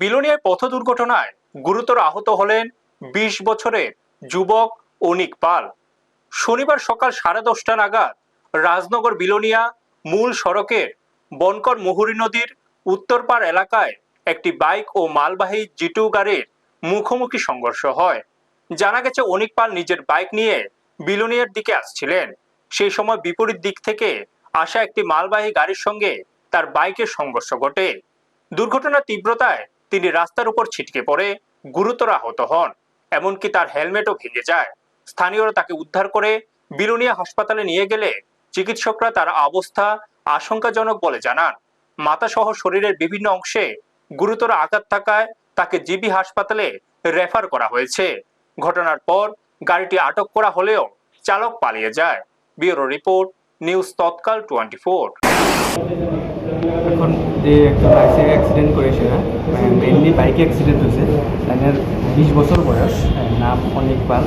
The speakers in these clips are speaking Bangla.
বিলোনিয়ায় পথ দুর্ঘটনায় গুরুতর আহত হলেন ২০ বছরের যুবক অনিক পাল। শনিবার সকাল 10:30 নাগাদ রাজনগর বিলোনিয়া মূল সড়কের বনকর মুহুরী নদীর উত্তর পাড় এলাকায় একটি বাইক ও মালবাহী জিটু গাড়ির মুখোমুখি সংঘর্ষ হয়। জানা গেছে অনিক পাল নিজের বাইক নিয়ে বিলোনিয়ার দিকে আসছিলেন। সেই সময় বিপরীত দিক থেকে আসা একটি মালবাহী গাড়ির সঙ্গে তার বাইকের সংঘর্ষ ঘটে। দুর্ঘটনার তীব্রতায় তিনি রাস্তার উপর ছিটকে পড়ে গুরুতর আহত হন, এমনকি তার হেলমেটও ভেঙে যায়। স্থানীয়রা তাকে উদ্ধার করে বিলোনিয়া হাসপাতালে নিয়ে গেলে চিকিৎসকরা তার অবস্থা আশঙ্কাজনক বলে জানান। মাথা সহ শরীরের বিভিন্ন অংশে গুরুতর আঘাত থাকায় তাকে জিবি হাসপাতালে রেফার করা হয়েছে। ঘটনার পর গাড়িটি আটক করা হলেও চালক পালিয়ে যায়। ব্যুরো রিপোর্ট, নিউজ তৎকাল 24। এখন যে একটা বাইকে অ্যাক্সিডেন্ট করেছে, মেনলি বাইকে অ্যাক্সিডেন্ট হয়েছে। তাদের 20 বছর বয়স, নাম অনিক পাল,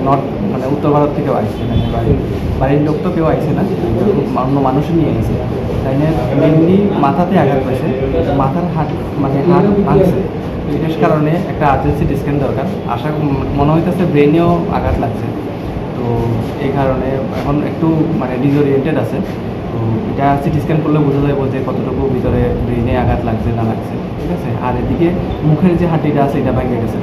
নর্থ মানে উত্তর ভারত থেকেও আসছে। বাড়ির লোক তো কেউ আসছে না, অন্য মানুষই নিয়ে গেছে। তাই মেনলি মাথাতে আঘাত পেয়েছে, মাথার হাত ভাঙছে। এটার কারণে একটা আর্জেন্সি স্ক্যান দরকার। আশা মনে হইতেছে ব্রেনেও আঘাত লাগছে। তো এই কারণে এখন একটু ডিসওরিয়েন্টেড আছে। তো এটা সিটি স্ক্যান করলে বোঝা যাবে যে কতটুকু ভিতরে ব্রেনে আঘাত লাগছে না লাগছে, ঠিক আছে। আর এদিকে মুখের যে হাড্ডিটা আছে এটা ভেঙে গেছে।